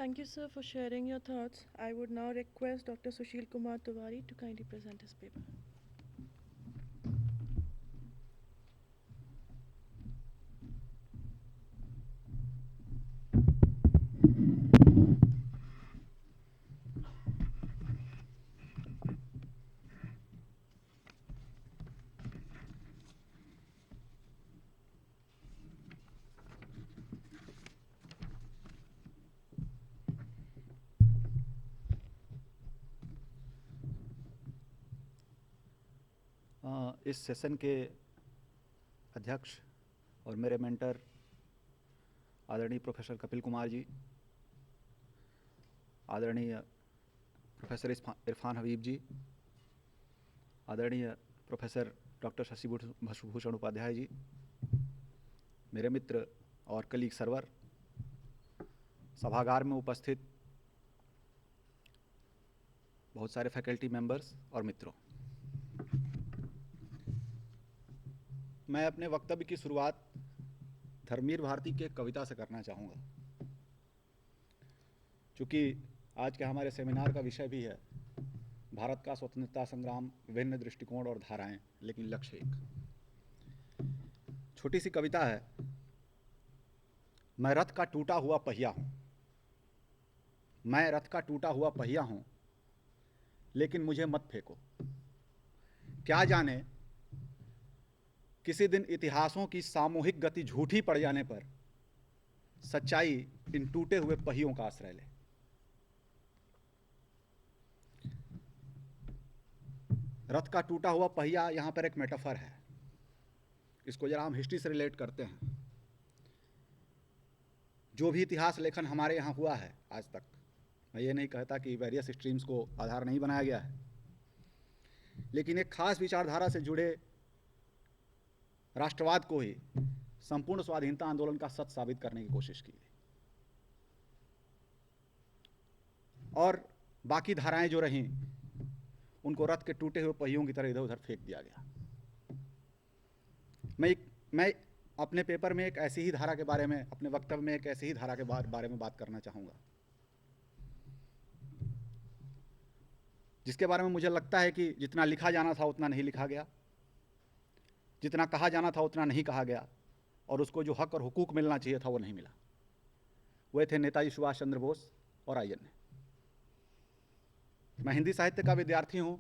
Thank you, sir, for sharing your thoughts. I would now request Dr. Sushil Kumar Tiwari to kindly present his paper. इस session के अध्यक्ष और मेरे mentor आदरणीय professor Kapil Kumar ji, आदरणीय professor Irfan Habib जी, आदरणीय प्रोफेसर डॉक्टर शशि भूषण उपाध्याय जी, मेरे मित्र और कलीग सर्वर, सभागार में उपस्थित बहुत सारे फैकल्टी मेंबर्स और मित्रों, मैं अपने वक्तव्य की शुरुआत धर्मवीर भारती की एक कविता से करना चाहूँगा। चूँकि आज के हमारे सेमिनार का विषय भी है भारत का स्वतंत्रता संग्राम, विभिन्न दृष्टिकोण और धाराएं, लेकिन लक्ष्य एक। छोटी सी कविता है। मैं रथ का टूटा हुआ पहिया हूँ, मैं रथ का टूटा हुआ पहिया हूँ, लेकिन मुझे मत फेंको। क्या जाने किसी दिन इतिहासों की सामूहिक गति झूठी पड़ जाने पर सच्चाई इन टूटे हुए पहियों का आश्रय ले। रथ का टूटा हुआ पहिया यहां पर एक मेटाफर है। इसको जरा हम हिस्ट्री से रिलेट करते हैं। जो भी इतिहास लेखन हमारे यहाँ हुआ है आज तक, मैं ये नहीं कहता कि वेरियस स्ट्रीम्स को आधार नहीं बनाया गया है, लेकिन एक खास विचारधारा से जुड़े राष्ट्रवाद को ही संपूर्ण स्वाधीनता आंदोलन का सच साबित करने की कोशिश की गई, और बाकी धाराएं जो रहीं उनको रथ के टूटे हुए पहियों की तरह इधर उधर फेंक दिया गया। मैं अपने पेपर में एक ऐसी ही धारा के बारे में, अपने वक्तव्य में एक ऐसी ही धारा के बारे में बात करना चाहूँगा, जिसके बारे में मुझे लगता है कि जितना लिखा जाना था उतना नहीं लिखा गया, जितना कहा जाना था उतना नहीं कहा गया, और उसको जो हक और हुकूक मिलना चाहिए था वो नहीं मिला। वे थे नेताजी सुभाष चंद्र बोस और आईएनए। मैं हिंदी साहित्य का विद्यार्थी हूँ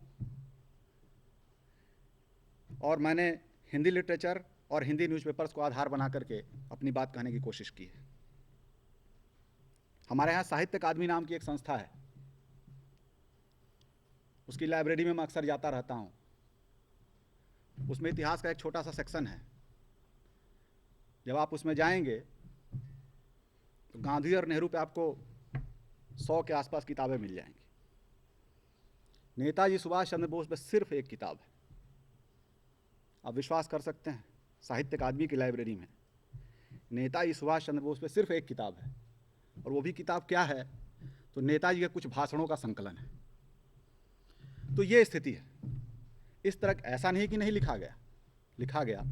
और मैंने हिंदी लिटरेचर और हिंदी न्यूज़पेपर्स को आधार बना करके अपनी बात कहने की कोशिश की है। हमारे यहाँ साहित्य अकादमी नाम की एक संस्था है, उसकी लाइब्रेरी में मैं अक्सर जाता रहता हूँ। उसमें इतिहास का एक छोटा सा सेक्शन है। जब आप उसमें जाएंगे तो गांधी और नेहरू पे आपको 100 के आसपास किताबें मिल जाएंगी। नेताजी सुभाष चंद्र बोस पे सिर्फ एक किताब है। आप विश्वास कर सकते हैं, साहित्य अकादमी की लाइब्रेरी में नेताजी सुभाष चंद्र बोस पे सिर्फ एक किताब है, और वो भी किताब क्या है, तो नेताजी के कुछ भाषणों का संकलन है। तो ये स्थिति है। इस तरह ऐसा नहीं कि नहीं लिखा गया, लिखा गया,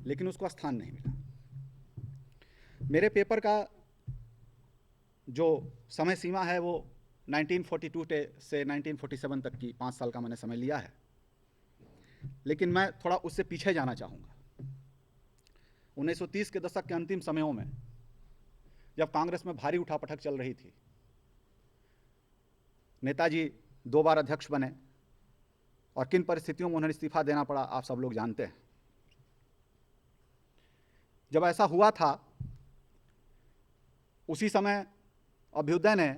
लेकिन उसको स्थान नहीं मिला। मेरे पेपर का जो समय सीमा है वो 1942 से 1947 तक की 5 साल का मैंने समय लिया है, लेकिन मैं थोड़ा उससे पीछे जाना चाहूँगा। 1930 के दशक के अंतिम समयों में जब कांग्रेस में भारी उठापटक चल रही थी, नेताजी 2 बार अध्यक्ष बने, और किन परिस्थितियों में उन्हें इस्तीफा देना पड़ा आप सब लोग जानते हैं। जब ऐसा हुआ था, उसी समय अभ्युदय ने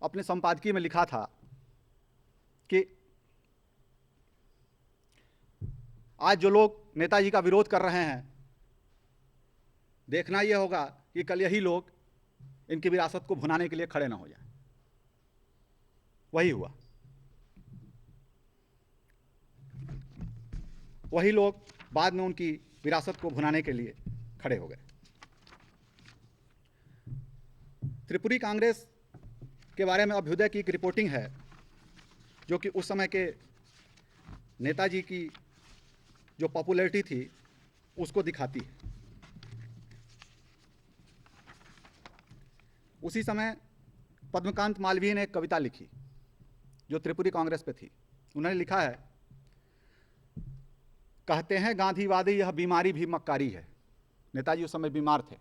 अपने संपादकीय में लिखा था कि आज जो लोग नेताजी का विरोध कर रहे हैं, देखना यह होगा कि कल यही लोग इनकी विरासत को भुनाने के लिए खड़े ना हो जाए। वही हुआ। वही लोग बाद में उनकी विरासत को भुनाने के लिए खड़े हो गए। त्रिपुरी कांग्रेस के बारे में अभ्युदय की एक रिपोर्टिंग है, जो कि उस समय के नेताजी की जो पॉपुलैरिटी थी उसको दिखाती है। उसी समय पद्मकांत मालवीय ने एक कविता लिखी जो त्रिपुरी कांग्रेस पे थी। उन्होंने लिखा है, कहते हैं गांधीवादी यह बीमारी भी मक्कारी है। नेताजी उस समय बीमार थे।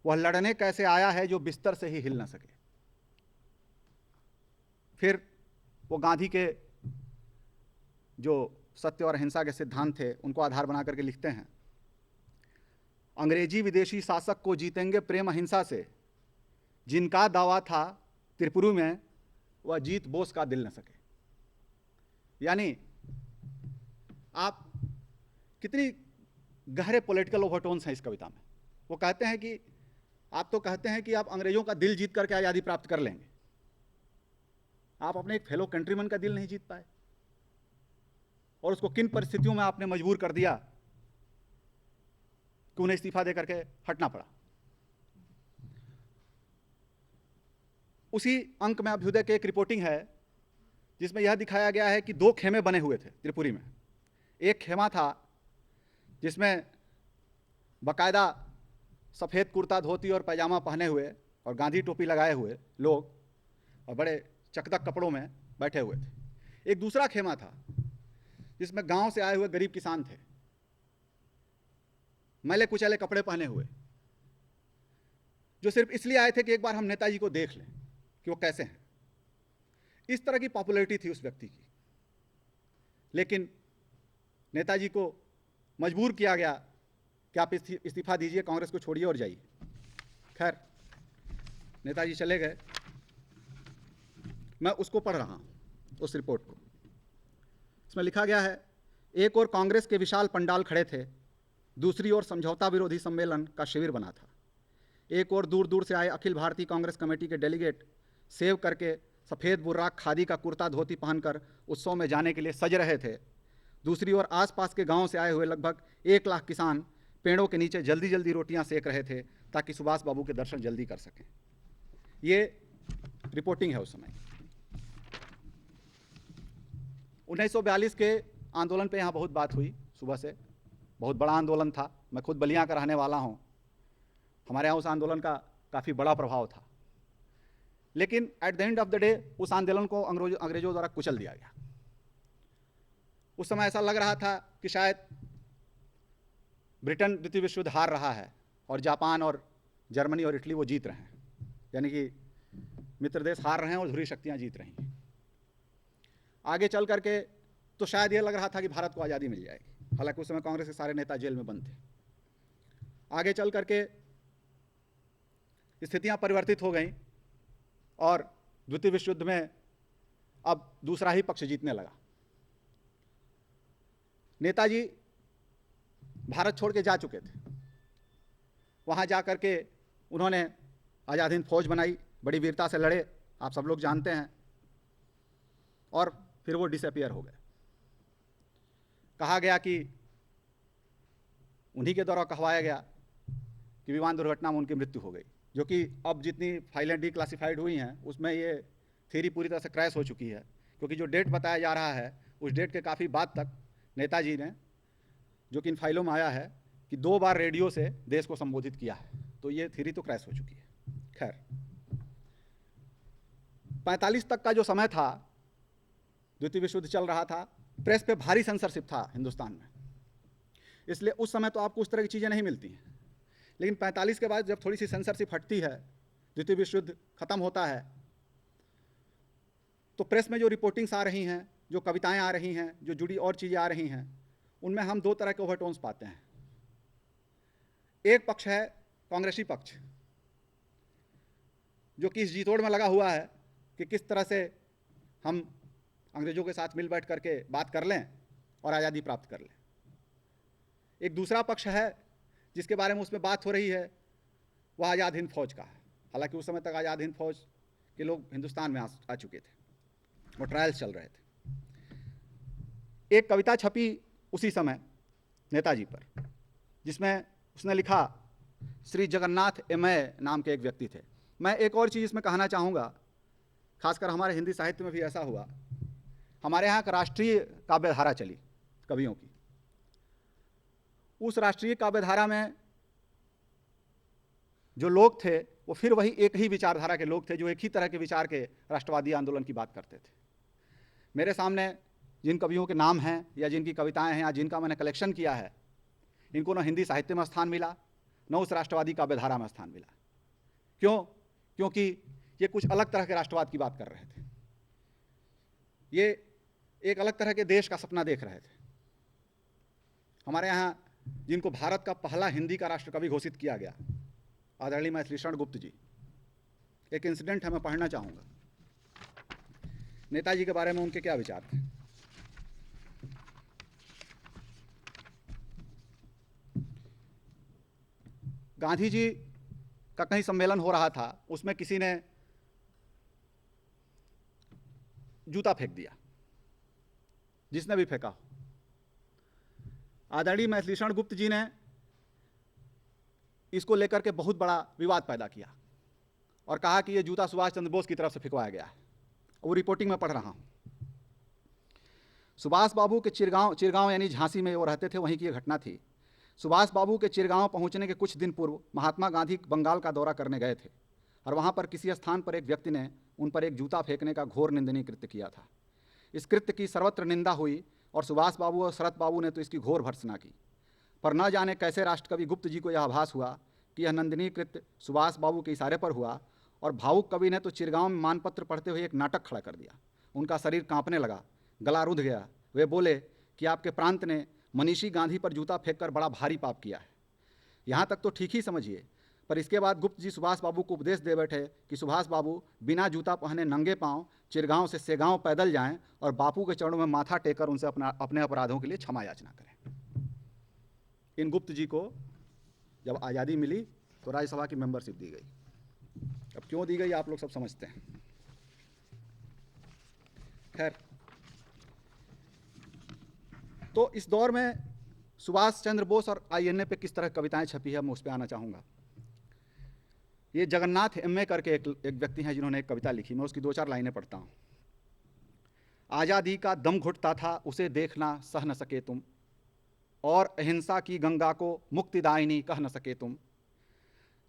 वह लड़ने कैसे आया है जो बिस्तर से ही हिल न सके। फिर वो गांधी के जो सत्य और अहिंसा के सिद्धांत थे उनको आधार बना करके लिखते हैं, अंग्रेजी विदेशी शासक को जीतेंगे प्रेम अहिंसा से, जिनका दावा था त्रिपुरी में वह जीत बोस का दिल न सके। यानी आप कितनी गहरे पॉलिटिकल ओवरटोन्स हैं इस कविता में। वो कहते हैं कि आप तो कहते हैं कि आप अंग्रेजों का दिल जीत करके आज़ादी प्राप्त कर लेंगे, आप अपने एक फेलो कंट्रीमैन का दिल नहीं जीत पाए, और उसको किन परिस्थितियों में आपने मजबूर कर दिया कि उन्हें इस्तीफा दे करके हटना पड़ा। उसी अंक में अभ्युदय की एक रिपोर्टिंग है जिसमें यह दिखाया गया है कि 2 खेमे बने हुए थे त्रिपुरी में। एक खेमा था जिसमें बाकायदा सफ़ेद कुर्ता धोती और पैजामा पहने हुए और गांधी टोपी लगाए हुए लोग और बड़े चकदक कपड़ों में बैठे हुए थे। एक दूसरा खेमा था जिसमें गांव से आए हुए गरीब किसान थे, मैले कुचैले कपड़े पहने हुए, जो सिर्फ इसलिए आए थे कि एक बार हम नेताजी को देख लें कि वो कैसे हैं। इस तरह की पॉपुलैरिटी थी उस व्यक्ति की। लेकिन नेताजी को मजबूर किया गया कि आप इस्तीफा दीजिए, कांग्रेस को छोड़िए और जाइए। खैर, नेताजी चले गए। मैं उसको पढ़ रहा हूँ, उस रिपोर्ट को। इसमें लिखा गया है, एक और कांग्रेस के विशाल पंडाल खड़े थे, दूसरी ओर समझौता विरोधी सम्मेलन का शिविर बना था। एक और दूर दूर से आए अखिल भारतीय कांग्रेस कमेटी के डेलीगेट सेव करके सफ़ेद बुर्राक खादी का कुर्ता धोती पहनकर उत्सव में जाने के लिए सज रहे थे। दूसरी ओर आसपास के गांव से आए हुए लगभग 1 लाख किसान पेड़ों के नीचे जल्दी जल्दी रोटियां सेक रहे थे ताकि सुभाष बाबू के दर्शन जल्दी कर सकें। ये रिपोर्टिंग है उस समय। 1942 के आंदोलन पे यहाँ बहुत बात हुई। सुबह से बहुत बड़ा आंदोलन था। मैं खुद बलिया का रहने वाला हूँ। हमारे यहाँ उस आंदोलन का काफ़ी बड़ा प्रभाव था। लेकिन at the end of the day उस आंदोलन को अंग्रेजों द्वारा कुचल दिया गया। उस समय ऐसा लग रहा था कि शायद ब्रिटेन द्वितीय विश्व युद्ध हार रहा है और जापान और जर्मनी और इटली वो जीत रहे हैं, यानी कि मित्र देश हार रहे हैं और ध्रुवीय शक्तियाँ जीत रही हैं। आगे चल करके तो शायद ये लग रहा था कि भारत को आज़ादी मिल जाएगी। हालांकि उस समय कांग्रेस के सारे नेता जेल में बंद थे। आगे चल करके स्थितियाँ परिवर्तित हो गई और द्वितीय विश्व युद्ध में अब दूसरा ही पक्ष जीतने लगा। नेताजी भारत छोड़ के जा चुके थे। वहाँ जा कर के उन्होंने आज़ाद हिंद फौज बनाई, बड़ी वीरता से लड़े, आप सब लोग जानते हैं, और फिर वो डिसअपियर हो गए। कहा गया कि उन्हीं के द्वारा कहवाया गया कि विमान दुर्घटना में उनकी मृत्यु हो गई, जो कि अब जितनी फाइलें डिक्लासिफाइड हुई हैं उसमें ये थ्योरी पूरी तरह से क्रैश हो चुकी है, क्योंकि जो डेट बताया जा रहा है उस डेट के काफ़ी बाद तक नेताजी ने, जो कि इन फाइलों में आया है, कि 2 बार रेडियो से देश को संबोधित किया है, तो ये थ्योरी तो क्रैश हो चुकी है। खैर, 45 तक का जो समय था, द्वितीय विश्व युद्ध चल रहा था, प्रेस पे भारी सेंसरशिप था हिंदुस्तान में, इसलिए उस समय तो आपको उस तरह की चीज़ें नहीं मिलती हैं। लेकिन 45 के बाद जब थोड़ी सी सेंसरशिप हटती है, द्वितीय विश्व युद्ध खत्म होता है, तो प्रेस में जो रिपोर्टिंग्स आ रही हैं, जो कविताएं आ रही हैं, जो जुड़ी और चीज़ें आ रही हैं, उनमें हम 2 तरह के ओवरटोन्स पाते हैं। एक पक्ष है कांग्रेसी पक्ष, जो कि इस जीतोड़ में लगा हुआ है कि किस तरह से हम अंग्रेजों के साथ मिल बैठ करके बात कर लें और आज़ादी प्राप्त कर लें। एक दूसरा पक्ष है जिसके बारे में उसमें बात हो रही है, वह आज़ाद हिंद फौज का है। हालांकि उस समय तक आज़ाद हिंद फौज के लोग हिंदुस्तान में आ चुके थे और ट्रायल्स चल रहे थे। एक कविता छपी उसी समय नेताजी पर, जिसमें उसने लिखा, श्री जगन्नाथ एमए नाम के एक व्यक्ति थे। मैं एक और चीज़ इसमें कहना चाहूँगा, खासकर हमारे हिंदी साहित्य में भी ऐसा हुआ। हमारे यहाँ एक राष्ट्रीय काव्यधारा चली कवियों की। उस राष्ट्रीय काव्यधारा में जो लोग थे वो फिर वही एक ही विचारधारा के लोग थे जो एक ही तरह के विचार के राष्ट्रवादी आंदोलन की बात करते थे। मेरे सामने जिन कवियों के नाम हैं या जिनकी कविताएं हैं या जिनका मैंने कलेक्शन किया है, इनको न हिंदी साहित्य में स्थान मिला, न उस राष्ट्रवादी काव्यधारा में स्थान मिला। क्यों? क्योंकि ये कुछ अलग तरह के राष्ट्रवाद की बात कर रहे थे। ये एक अलग तरह के देश का सपना देख रहे थे। हमारे यहाँ जिनको भारत का पहला हिंदी का राष्ट्रकवि घोषित किया गया, आदरणीय मैथिली शरण गुप्त जी, एक इंसिडेंट है, मैं पढ़ना चाहूँगा। नेताजी के बारे में उनके क्या विचार थे। गांधी जी का कहीं सम्मेलन हो रहा था, उसमें किसी ने जूता फेंक दिया, जिसने भी फेंका हो। आदरणीय मैथिली शरण गुप्त जी ने इसको लेकर के बहुत बड़ा विवाद पैदा किया और कहा कि यह जूता सुभाष चंद्र बोस की तरफ से फेंकवाया गया है। वो रिपोर्टिंग में पढ़ रहा हूं। सुभाष बाबू के चिरगांव यानी झांसी में वो रहते थे, वहीं की यह घटना थी। सुभाष बाबू के चिरगांव पहुंचने के कुछ दिन पूर्व महात्मा गांधी बंगाल का दौरा करने गए थे और वहां पर किसी स्थान पर एक व्यक्ति ने उन पर एक जूता फेंकने का घोर निंदनीय कृत्य किया था। इस कृत्य की सर्वत्र निंदा हुई और सुभाष बाबू और शरत बाबू ने तो इसकी घोर भर्त्सना की, पर न जाने कैसे राष्ट्रकवि गुप्त जी को यह आभास हुआ कि यह निंदनीय कृत्य सुभाष बाबू के इशारे पर हुआ और भावुक कवि ने तो चिरगांव में मानपत्र पढ़ते हुए एक नाटक खड़ा कर दिया। उनका शरीर कांपने लगा, गला रुंध गया। वे बोले कि आपके प्रांत ने मनीषी गांधी पर जूता फेंककर बड़ा भारी पाप किया है। यहाँ तक तो ठीक ही समझिए, पर इसके बाद गुप्त जी सुभाष बाबू को उपदेश दे बैठे कि सुभाष बाबू बिना जूता पहने नंगे पांव चिरगांव से सेगांव पैदल जाएं और बापू के चरणों में माथा टेकर उनसे अपने अपराधों के लिए क्षमा याचना करें। इन गुप्त जी को जब आज़ादी मिली तो राज्यसभा की मेंबरशिप दी गई। अब क्यों दी गई आप लोग सब समझते हैं। खैर, तो इस दौर में सुभाष चंद्र बोस और आईएनए पे किस तरह कविताएं छपी है, मैं उस पर आना चाहूँगा। ये जगन्नाथ एमए करके एक व्यक्ति हैं जिन्होंने एक कविता लिखी, मैं उसकी 2-4 लाइनें पढ़ता हूँ। आज़ादी का दम घुटता था, उसे देखना सह न सके तुम, और अहिंसा की गंगा को मुक्तिदायिनी कह न सके तुम।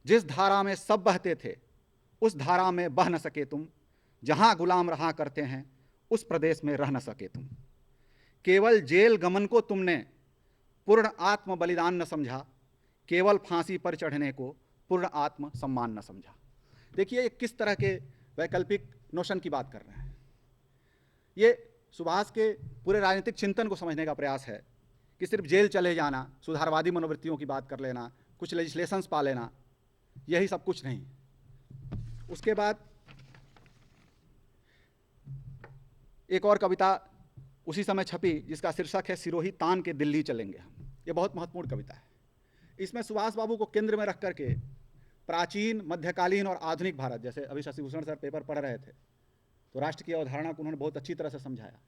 जिस धारा में सब बहते थे उस धारा में बह न सके तुम, जहाँ गुलाम रहा करते हैं उस प्रदेश में रह न सके तुम। केवल जेल गमन को तुमने पूर्ण आत्म बलिदान न समझा, केवल फांसी पर चढ़ने को पूर्ण आत्म सम्मान न समझा। देखिए ये किस तरह के वैकल्पिक नोशन की बात कर रहे हैं। ये सुभाष के पूरे राजनीतिक चिंतन को समझने का प्रयास है कि सिर्फ जेल चले जाना, सुधारवादी मनोवृत्तियों की बात कर लेना, कुछ लेजिस्लेशंस पा लेना, यही सब कुछ नहीं। उसके बाद एक और कविता उसी समय छपी जिसका शीर्षक है सिरोही तान के दिल्ली चलेंगे हम। ये बहुत महत्वपूर्ण कविता है। इसमें सुभाष बाबू को केंद्र में रख करके प्राचीन, मध्यकालीन और आधुनिक भारत, जैसे अभी शशिभूषण सर पेपर पढ़ रहे थे तो राष्ट्र की अवधारणा को उन्होंने बहुत अच्छी तरह से समझाया।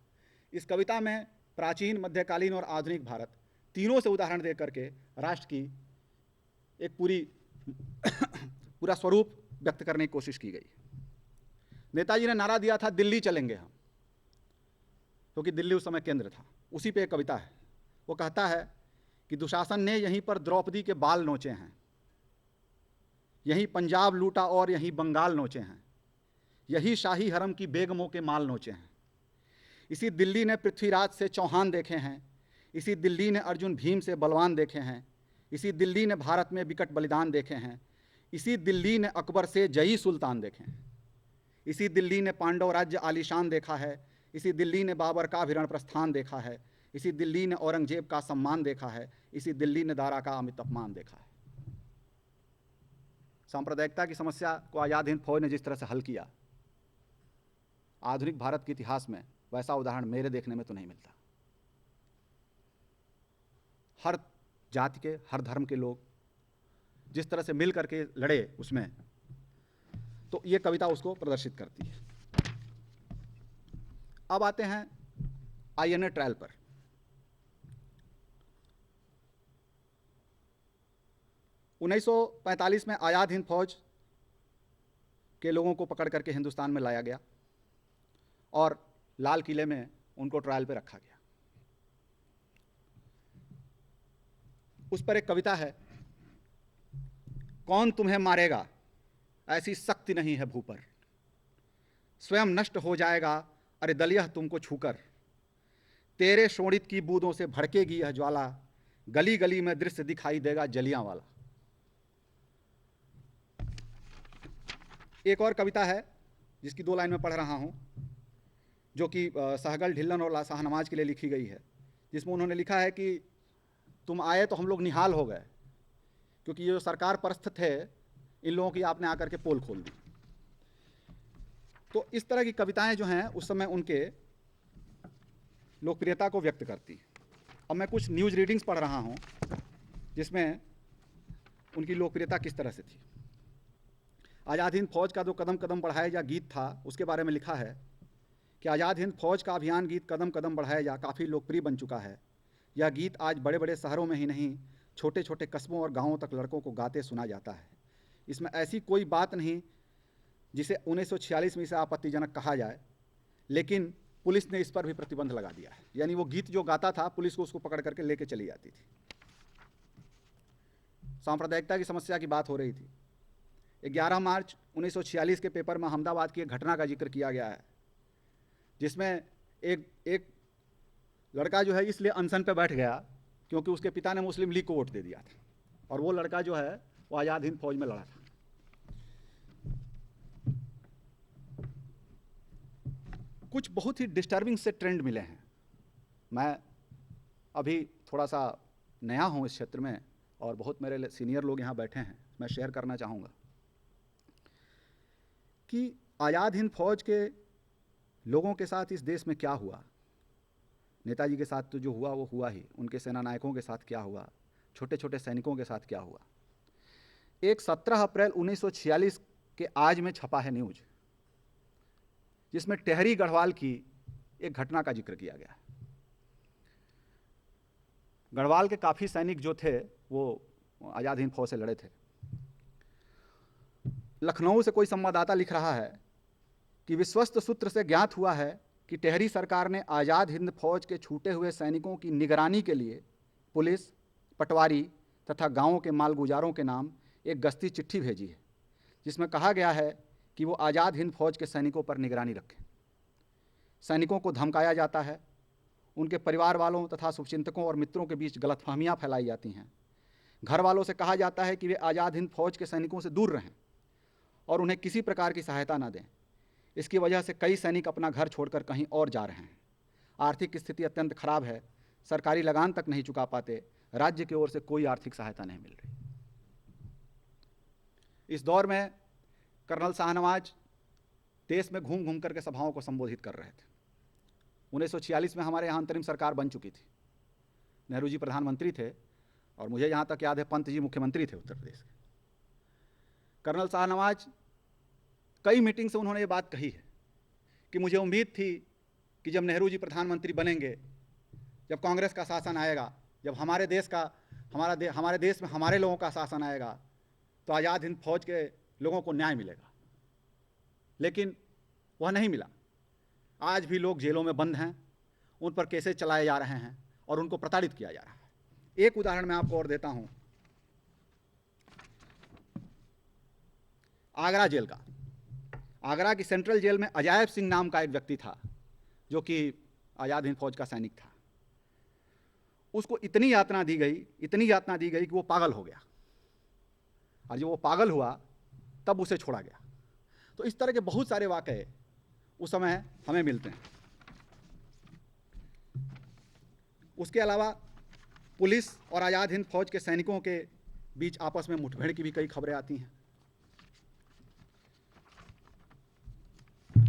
इस कविता में प्राचीन, मध्यकालीन और आधुनिक भारत तीनों से उदाहरण दे करके राष्ट्र की एक पूरा स्वरूप व्यक्त करने की कोशिश की गई। नेताजी ने नारा दिया था दिल्ली चलेंगे हम, क्योंकि दिल्ली उस समय केंद्र था। उसी पे एक कविता है, वो कहता है कि दुशासन ने यहीं पर द्रौपदी के बाल नोचे हैं, यहीं पंजाब लूटा और यहीं बंगाल नोचे हैं, यही शाही हरम की बेगमों के माल नोचे हैं। इसी दिल्ली ने पृथ्वीराज से चौहान देखे हैं, इसी दिल्ली ने अर्जुन भीम से बलवान देखे हैं, इसी दिल्ली ने भारत में विकट बलिदान देखे हैं, इसी दिल्ली ने अकबर से जयी सुल्तान देखे हैं, इसी दिल्ली ने पांडव राज्य आलीशान देखा है, इसी दिल्ली ने बाबर का अभिरण प्रस्थान देखा है, इसी दिल्ली ने औरंगजेब का सम्मान देखा है, इसी दिल्ली ने दारा का अमित अपमान देखा है। सांप्रदायिकता की समस्या को आज़ाद हिंद फौज ने जिस तरह से हल किया, आधुनिक भारत के इतिहास में वैसा उदाहरण मेरे देखने में तो नहीं मिलता। हर जाति के, हर धर्म के लोग जिस तरह से मिल करके लड़े उसमें, तो ये कविता उसको प्रदर्शित करती है। अब आते हैं आईएनए ट्रायल पर। उन्नीस 1945 में आज़ाद हिंद फौज के लोगों को पकड़ करके हिंदुस्तान में लाया गया और लाल किले में उनको ट्रायल पे रखा गया। उस पर एक कविता है, कौन तुम्हें मारेगा ऐसी शक्ति नहीं है भू पर, स्वयं नष्ट हो जाएगा अरे दलिया तुमको छूकर, तेरे शोणित की बूंदों से भड़केगी यह ज्वाला, गली गली में दृश्य दिखाई देगा जलियांवाला। एक और कविता है जिसकी 2 लाइन में पढ़ रहा हूं, जो कि सहगल ढिल्लन और शाहनवाज के लिए लिखी गई है, जिसमें उन्होंने लिखा है कि तुम आए तो हम लोग निहाल हो गए, क्योंकि ये जो सरकार परस्थ थे इन लोगों की आपने आकर के पोल खोल दी। तो इस तरह की कविताएं जो हैं उस समय उनके लोकप्रियता को व्यक्त करती। अब मैं कुछ न्यूज़ रीडिंग्स पढ़ रहा हूं जिसमें उनकी लोकप्रियता किस तरह से थी। आज़ाद हिंद फौज का जो कदम कदम बढ़ाया जा गीत था उसके बारे में लिखा है कि आज़ाद हिंद फौज का अभियान गीत कदम कदम बढ़ाया जा काफ़ी लोकप्रिय बन चुका है। यह गीत आज बड़े बड़े शहरों में ही नहीं, छोटे छोटे कस्बों और गाँवों तक लड़कों को गाते सुना जाता है। इसमें ऐसी कोई बात नहीं जिसे 1946 में इसे आपत्तिजनक कहा जाए, लेकिन पुलिस ने इस पर भी प्रतिबंध लगा दिया है। यानी वो गीत जो गाता था पुलिस को उसको पकड़ करके लेके चली जाती थी। सांप्रदायिकता की समस्या की बात हो रही थी। 11 मार्च 1946 के पेपर में अहमदाबाद की एक घटना का जिक्र किया गया है, जिसमें एक लड़का जो है इसलिए अनशन पे बैठ गया क्योंकि उसके पिता ने मुस्लिम लीग को वोट दे दिया था, और वो लड़का जो है वो आज़ाद हिंद फौज में लड़ा था। कुछ बहुत ही डिस्टर्बिंग से ट्रेंड मिले हैं। मैं अभी थोड़ा सा नया हूँ इस क्षेत्र में और बहुत मेरे सीनियर लोग यहाँ बैठे हैं, मैं शेयर करना चाहूँगा कि आज़ाद हिंद फौज के लोगों के साथ इस देश में क्या हुआ। नेताजी के साथ तो जो हुआ वो हुआ ही, उनके सेना नायकों के साथ क्या हुआ, छोटे छोटे सैनिकों के साथ क्या हुआ। एक 17 अप्रैल 1946 के आज में छपा है न्यूज़, जिसमें टेहरी गढ़वाल की एक घटना का जिक्र किया गया है। गढ़वाल के काफ़ी सैनिक जो थे वो आज़ाद हिंद फौज से लड़े थे। लखनऊ से कोई संवाददाता लिख रहा है कि विश्वस्त सूत्र से ज्ञात हुआ है कि टेहरी सरकार ने आज़ाद हिंद फौज के छूटे हुए सैनिकों की निगरानी के लिए पुलिस, पटवारी तथा गांवों के मालगुजारों के नाम एक गश्ती चिट्ठी भेजी है, जिसमें कहा गया है कि वो आज़ाद हिंद फौज के सैनिकों पर निगरानी रखें। सैनिकों को धमकाया जाता है, उनके परिवार वालों तथा शुभचिंतकों और मित्रों के बीच गलतफहमियां फैलाई जाती हैं। घर वालों से कहा जाता है कि वे आज़ाद हिंद फौज के सैनिकों से दूर रहें और उन्हें किसी प्रकार की सहायता न दें। इसकी वजह से कई सैनिक अपना घर छोड़कर कहीं और जा रहे हैं। आर्थिक स्थिति अत्यंत खराब है, सरकारी लगान तक नहीं चुका पाते, राज्य की ओर से कोई आर्थिक सहायता नहीं मिल रही। इस दौर में कर्नल शाहनवाज देश में घूम घूम करके सभाओं को संबोधित कर रहे थे। 1946 में हमारे यहाँ अंतरिम सरकार बन चुकी थी, नेहरू जी प्रधानमंत्री थे और मुझे यहाँ तक याद है पंत जी मुख्यमंत्री थे उत्तर प्रदेश के। कर्नल शाहनवाज कई मीटिंग से उन्होंने ये बात कही है कि मुझे उम्मीद थी कि जब नेहरू जी प्रधानमंत्री बनेंगे, जब कांग्रेस का शासन आएगा, जब हमारे देश में हमारे लोगों का शासन आएगा, तो आज़ाद हिंद फौज के लोगों को न्याय मिलेगा। लेकिन वह नहीं मिला। आज भी लोग जेलों में बंद हैं, उन पर केसेस चलाए जा रहे हैं और उनको प्रताड़ित किया जा रहा है। एक उदाहरण मैं आपको और देता हूं, आगरा जेल का। आगरा की सेंट्रल जेल में अजायब सिंह नाम का एक व्यक्ति था जो कि आज़ाद हिंद फौज का सैनिक था। उसको इतनी यातना दी गई कि वो पागल हो गया, और जब वो पागल हुआ तब उसे छोड़ा गया। तो इस तरह के बहुत सारे वाक़ये उस समय हमें मिलते हैं। उसके अलावा पुलिस और आज़ाद हिंद फौज के सैनिकों के बीच आपस में मुठभेड़ की भी कई खबरें आती हैं।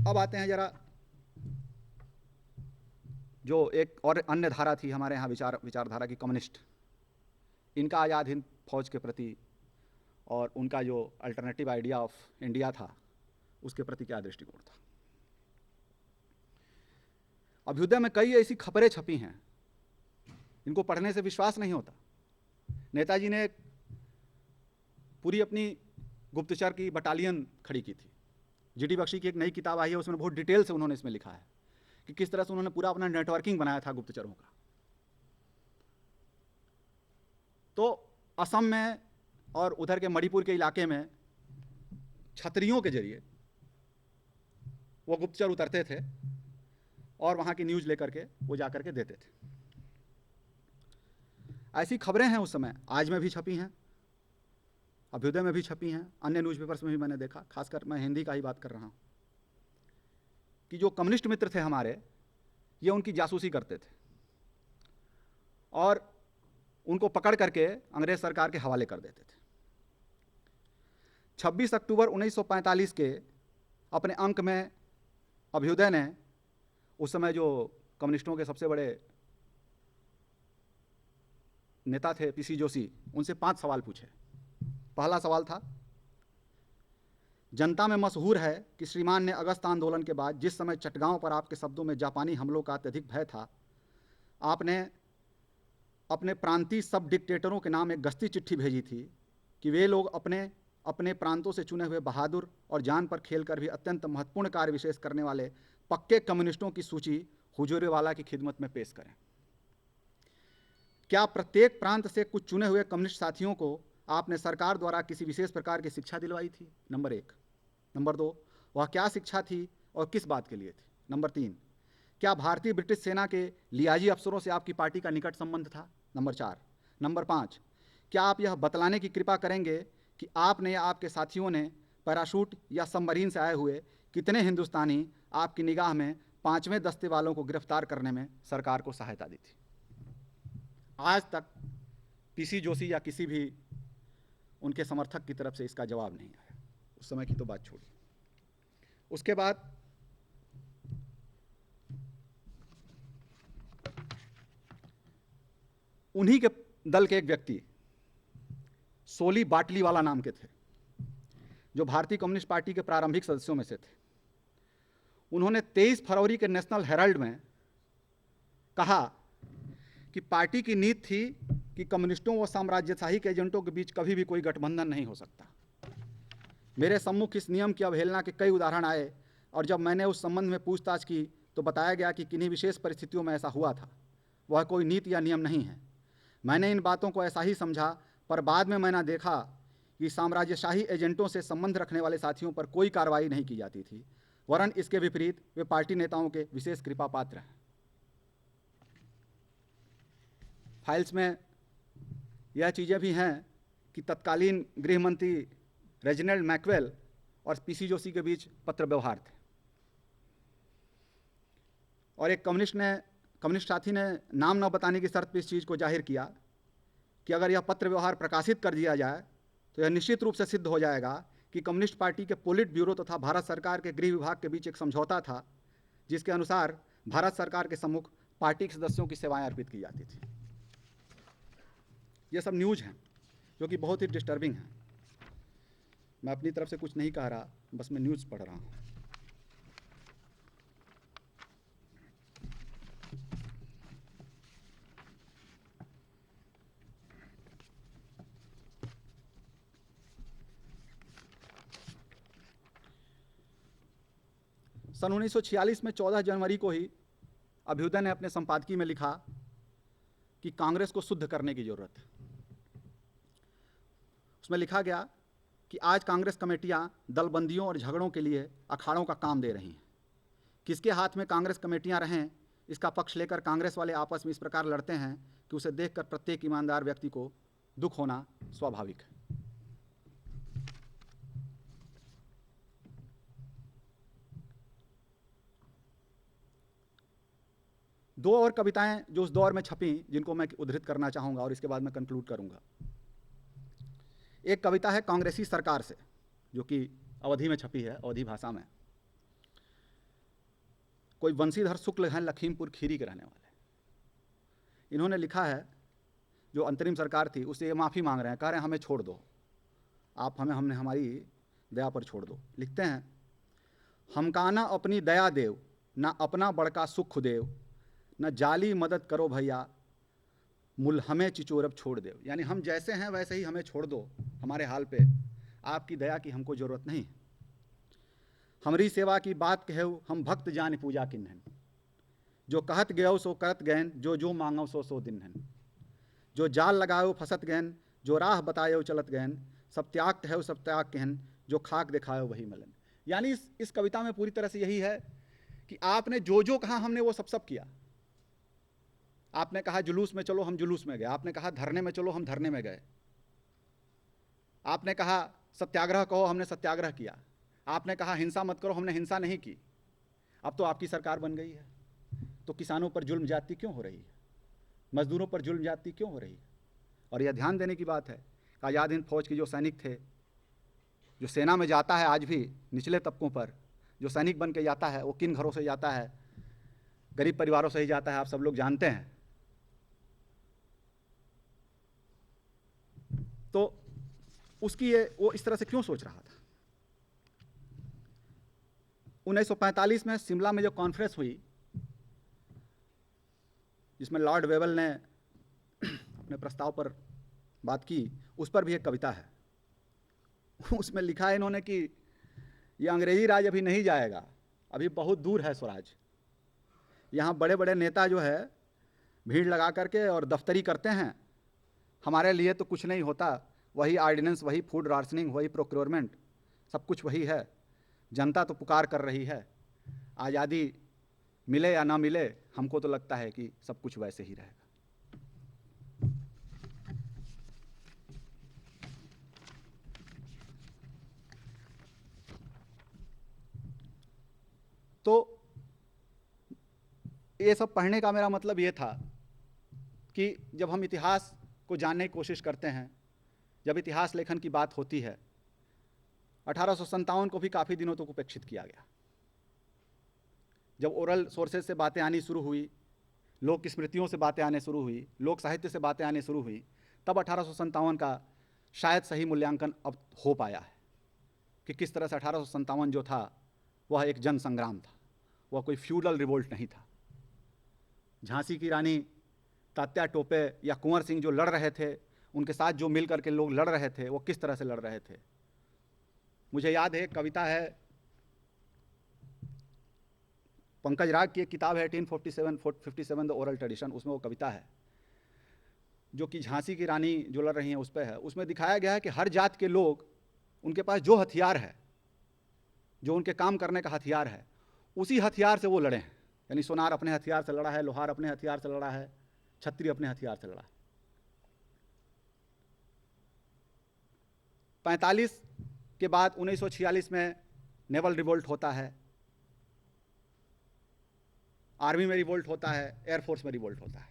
अब आते हैं जरा जो एक और अन्य धारा थी हमारे यहाँ विचारधारा की, कम्युनिस्ट। इनका आज़ाद हिंद फौज के प्रति और उनका जो अल्टरनेटिव आइडिया ऑफ इंडिया था उसके प्रति क्या दृष्टिकोण था। अभ्युदय में कई ऐसी खबरें छपी हैं, इनको पढ़ने से विश्वास नहीं होता। नेताजी ने पूरी अपनी गुप्तचर की बटालियन खड़ी की थी। जीडी बख्शी की एक नई किताब आई है, उसमें बहुत डिटेल से उन्होंने इसमें लिखा है कि किस तरह से उन्होंने पूरा अपना नेटवर्किंग बनाया था गुप्तचरों का। तो असम में और उधर के मणिपुर के इलाके में छतरियों के जरिए वो गुप्तचर उतरते थे और वहाँ की न्यूज़ लेकर के वो जा कर के देते थे। ऐसी खबरें हैं उस समय, आज में भी छपी हैं, अभ्युदय में भी छपी हैं, अन्य न्यूज़पेपर्स में भी मैंने देखा, खासकर मैं हिंदी का ही बात कर रहा हूँ, कि जो कम्युनिस्ट मित्र थे हमारे, ये उनकी जासूसी करते थे और उनको पकड़ करके अंग्रेज सरकार के हवाले कर देते थे। 26 अक्टूबर 1945 के अपने अंक में अभ्युदय ने, उस समय जो कम्युनिस्टों के सबसे बड़े नेता थे पीसी जोशी, उनसे 5 सवाल पूछे। पहला सवाल था, जनता में मशहूर है कि श्रीमान ने अगस्त आंदोलन के बाद जिस समय चटगांव पर आपके शब्दों में जापानी हमलों का अत्यधिक भय था, आपने अपने प्रांतीय सब डिक्टेटरों के नाम एक गश्ती चिट्ठी भेजी थी कि वे लोग अपने अपने प्रांतों से चुने हुए बहादुर और जान पर खेलकर भी अत्यंत महत्वपूर्ण कार्य विशेष करने वाले पक्के कम्युनिस्टों की सूची हुजूरवाला की खिदमत में पेश करें। क्या प्रत्येक प्रांत से कुछ चुने हुए कम्युनिस्ट साथियों को आपने सरकार द्वारा किसी विशेष प्रकार की शिक्षा दिलवाई थी? नंबर 1। नंबर 2, वह क्या शिक्षा थी और किस बात के लिए थी? नंबर 3, क्या भारतीय ब्रिटिश सेना के लियाजी अफसरों से आपकी पार्टी का निकट संबंध था? नंबर 4। नंबर 5, क्या आप यह बतलाने की कृपा करेंगे कि आपने या आपके साथियों ने पैराशूट या सबमरीन से आए हुए कितने हिंदुस्तानी आपकी निगाह में 5वें दस्ते वालों को गिरफ्तार करने में सरकार को सहायता दी थी? आज तक पीसी जोशी या किसी भी उनके समर्थक की तरफ से इसका जवाब नहीं आया। उस समय की तो बात छोड़ी। उसके बाद उन्हीं के दल के एक व्यक्ति सोली बाटलीवाला नाम के थे, जो भारतीय कम्युनिस्ट पार्टी के प्रारंभिक सदस्यों में से थे। उन्होंने 23 फरवरी के नेशनल हेराल्ड में कहा कि पार्टी की नीति थी कि कम्युनिस्टों व साम्राज्यशाही के एजेंटों के बीच कभी भी कोई गठबंधन नहीं हो सकता। मेरे सम्मुख इस नियम की अवहेलना के कई उदाहरण आए और जब मैंने उस संबंध में पूछताछ की तो बताया गया कि किन्हीं विशेष परिस्थितियों में ऐसा हुआ था। वह कोई नीति या नियम नहीं है। मैंने इन बातों को ऐसा ही समझा, पर बाद में मैंने देखा कि साम्राज्यशाही एजेंटों से संबंध रखने वाले साथियों पर कोई कार्रवाई नहीं की जाती थी, वरन इसके विपरीत वे पार्टी नेताओं के विशेष कृपा पात्र हैं। फाइल्स में यह चीज़ें भी हैं कि तत्कालीन गृह मंत्री रेजिनाल्ड मैकवेल और पीसी जोशी के बीच पत्र व्यवहार थे और एक कम्युनिस्ट साथी ने नाम न बताने की शर्त पर इस चीज़ को जाहिर किया कि अगर यह पत्र व्यवहार प्रकाशित कर दिया जाए तो यह निश्चित रूप से सिद्ध हो जाएगा कि कम्युनिस्ट पार्टी के पोलिट ब्यूरो तथा भारत सरकार के गृह विभाग के बीच एक समझौता था, जिसके अनुसार भारत सरकार के सम्मुख पार्टी के सदस्यों की सेवाएं अर्पित की जाती थी। ये सब न्यूज़ हैं जो कि बहुत ही डिस्टर्बिंग हैं। मैं अपनी तरफ से कुछ नहीं कह रहा, बस मैं न्यूज़ पढ़ रहा हूँ। सन 1946 में 14 जनवरी को ही अभ्युदय ने अपने संपादकीय में लिखा कि कांग्रेस को शुद्ध करने की जरूरत है। उसमें लिखा गया कि आज कांग्रेस कमेटियां दलबंदियों और झगड़ों के लिए अखाड़ों का काम दे रही हैं। किसके हाथ में कांग्रेस कमेटियां रहें, इसका पक्ष लेकर कांग्रेस वाले आपस में इस प्रकार लड़ते हैं कि उसे देखकर प्रत्येक ईमानदार व्यक्ति को दुख होना स्वाभाविक है। दो और कविताएं जो उस दौर में छपी, जिनको मैं उद्धृत करना चाहूँगा और इसके बाद मैं कंक्लूड करूँगा। एक कविता है कांग्रेसी सरकार से, जो कि अवधी में छपी है, अवधी भाषा में। कोई बंशीधर शुक्ल हैं, लखीमपुर खीरी के रहने वाले। इन्होंने लिखा है, जो अंतरिम सरकार थी उससे ये माफ़ी मांग रहे हैं, कह रहे हैं हमें छोड़ दो, आप हमने हमारी दया पर छोड़ दो। लिखते हैं, हम काना अपनी दया देव, ना अपना बड़का सुख देव, न जाली मदद करो भैया, मुल हमें चिचोरब छोड़ दो। यानी हम जैसे हैं वैसे ही हमें छोड़ दो, हमारे हाल पे, आपकी दया की हमको ज़रूरत नहीं। हमारी सेवा की बात कहो, हम भक्त जान पूजा किन्हन, जो कहत गयो सो करत गैन, जो जो मांगो सो सो दिन्हन, जो जाल लगाओ फसत गैन, जो राह बतायो चलत गैन, सब त्याग कहो सब त्याग कहन, जो खाक दिखाए वही मलन। यानी इस कविता में पूरी तरह से यही है कि आपने जो जो कहा हमने वो सब किया। आपने कहा जुलूस में चलो, हम जुलूस में गए। आपने कहा धरने में चलो, हम धरने में गए। आपने कहा सत्याग्रह कहो, हमने सत्याग्रह किया। आपने कहा हिंसा मत करो, हमने हिंसा नहीं की। अब तो आपकी सरकार बन गई है, तो किसानों पर जुल्म ज्यादती क्यों हो रही है? मजदूरों पर जुल्म ज्यादती क्यों हो रही है? और यह ध्यान देने की बात है कि आज़ाद हिंद फौज के जो सैनिक थे, जो सेना में जाता है आज भी निचले तबकों पर जो सैनिक बन के जाता है, वो किन घरों से जाता है? गरीब परिवारों से ही जाता है, आप सब लोग जानते हैं। तो उसकी वो इस तरह से क्यों सोच रहा था? 1945 में शिमला में जो कॉन्फ्रेंस हुई, जिसमें लॉर्ड वेबल ने अपने प्रस्ताव पर बात की, उस पर भी एक कविता है। उसमें लिखा है इन्होंने कि यह अंग्रेजी राज अभी नहीं जाएगा, अभी बहुत दूर है स्वराज। यहाँ बड़े बड़े नेता जो है भीड़ लगा करके और दफ्तरी करते हैं, हमारे लिए तो कुछ नहीं होता। वही ऑर्डिनेंस, वही फूड राशनिंग, वही प्रोक्योरमेंट, सब कुछ वही है। जनता तो पुकार कर रही है। आज़ादी मिले या ना मिले, हमको तो लगता है कि सब कुछ वैसे ही रहेगा। तो ये सब पढ़ने का मेरा मतलब ये था कि जब हम इतिहास को जानने की कोशिश करते हैं, जब इतिहास लेखन की बात होती है, 1857 को भी काफ़ी दिनों तक उपेक्षित किया गया। जब ओरल सोर्सेज से बातें आनी शुरू हुई, लोक स्मृतियों से बातें आने शुरू हुई, लोक साहित्य से बातें आने शुरू हुई, तब 1857 का शायद सही मूल्यांकन अब हो पाया है कि किस तरह से 1857 जो था वह एक जन संग्राम था, वह कोई फ्यूडल रिवोल्ट नहीं था। झांसी की रानी तात्या टोपे या कुंवर सिंह जो लड़ रहे थे, उनके साथ जो मिल करके लोग लड़ रहे थे, वो किस तरह से लड़ रहे थे। मुझे याद है, एक कविता है, पंकज राग की एक किताब है 1857 द ओरल ट्रेडिशन, उसमें वो कविता है जो कि झांसी की रानी जो लड़ रही हैं उस पर है। उसमें दिखाया गया है कि हर जात के लोग, उनके पास जो हथियार है, जो उनके काम करने का हथियार है, उसी हथियार से वो लड़े हैं। यानी सोनार अपने हथियार से लड़ा है, लोहार अपने हथियार से लड़ा है, छत्री अपने हथियार से लड़ा है। 45 के बाद 1946 में नेवल रिवोल्ट होता है, आर्मी में रिवोल्ट होता है, एयरफोर्स में रिवोल्ट होता है।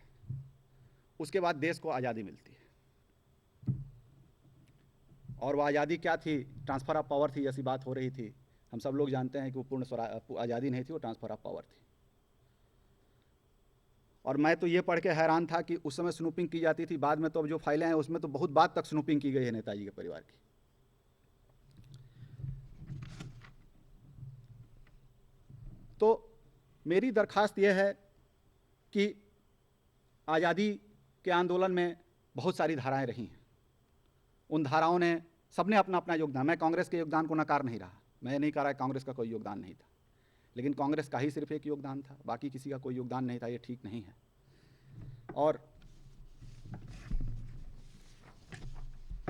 उसके बाद देश को आज़ादी मिलती है। और वह आज़ादी क्या थी? ट्रांसफ़र ऑफ पावर थी, ऐसी बात हो रही थी। हम सब लोग जानते हैं कि वो पूर्ण आज़ादी नहीं थी, वो ट्रांसफ़र ऑफ पावर थी। और मैं तो ये पढ़ के हैरान था कि उस समय स्नूपिंग की जाती थी, बाद में तो अब जो फाइलें हैं उसमें तो बहुत बाद तक स्नूपिंग की गई है नेताजी के परिवार की। तो मेरी दरखास्त यह है कि आज़ादी के आंदोलन में बहुत सारी धाराएं रही हैं। उन धाराओं ने सबने अपना अपना योगदान, मैं कांग्रेस के योगदान को नकार नहीं रहा, मैं नहीं कह रहा कांग्रेस का कोई योगदान नहीं था, लेकिन कांग्रेस का ही सिर्फ एक योगदान था, बाकी किसी का कोई योगदान नहीं था, ये ठीक नहीं है। और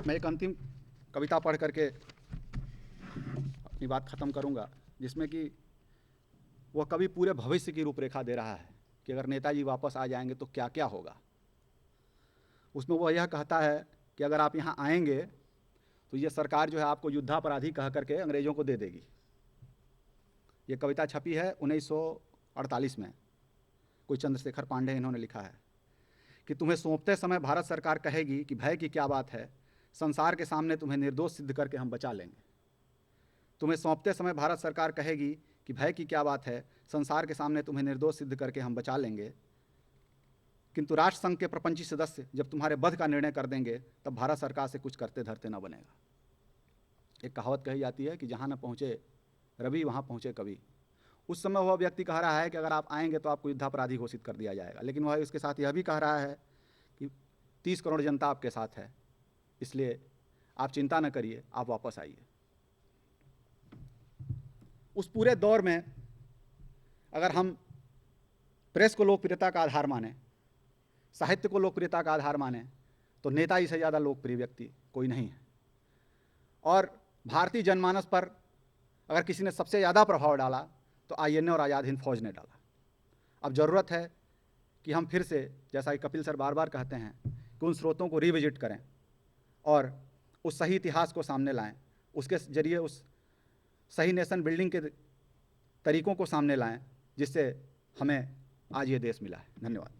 मैं एक अंतिम कविता पढ़ करके अपनी बात ख़त्म करूँगा, जिसमें कि वह कवि पूरे भविष्य की रूपरेखा दे रहा है कि अगर नेताजी वापस आ जाएंगे तो क्या क्या होगा। उसमें वह यह कहता है कि अगर आप यहाँ आएंगे तो ये सरकार जो है आपको युद्धापराधी कह करके अंग्रेज़ों को दे देगी। ये कविता छपी है 1948 में, कोई चंद्रशेखर पांडे इन्होंने लिखा है कि तुम्हें सौंपते समय भारत सरकार कहेगी कि भय की क्या बात है, संसार के सामने तुम्हें निर्दोष सिद्ध करके हम बचा लेंगे। तुम्हें सौंपते समय भारत सरकार कहेगी कि भय की क्या बात है, संसार के सामने तुम्हें निर्दोष सिद्ध करके हम बचा लेंगे, किंतु राष्ट्र संघ के प्रपंची सदस्य जब तुम्हारे वध का निर्णय कर देंगे तब भारत सरकार से कुछ करते धरते न बनेगा। एक कहावत कही जाती है कि जहाँ न पहुँचे रवि वहाँ पहुँचे कवि। उस समय वह व्यक्ति कह रहा है कि अगर आप आएंगे तो आपको युद्धापराधी घोषित कर दिया जाएगा, लेकिन वह उसके साथ यह भी कह रहा है कि 30 करोड़ जनता आपके साथ है, इसलिए आप चिंता न करिए, आप वापस आइए। उस पूरे दौर में अगर हम प्रेस को लोकप्रियता का आधार माने, साहित्य को लोकप्रियता का आधार माने, तो नेताजी से ज़्यादा लोकप्रिय व्यक्ति कोई नहीं है। और भारतीय जनमानस पर अगर किसी ने सबसे ज़्यादा प्रभाव डाला तो आईएनए और आज़ाद हिंद फौज ने डाला। अब ज़रूरत है कि हम फिर से, जैसा कि कपिल सर बार बार कहते हैं, कि उन स्रोतों को रिविजिट करें और उस सही इतिहास को सामने लाएं, उसके जरिए उस सही नेशन बिल्डिंग के तरीकों को सामने लाएं जिससे हमें आज ये देश मिला है। धन्यवाद।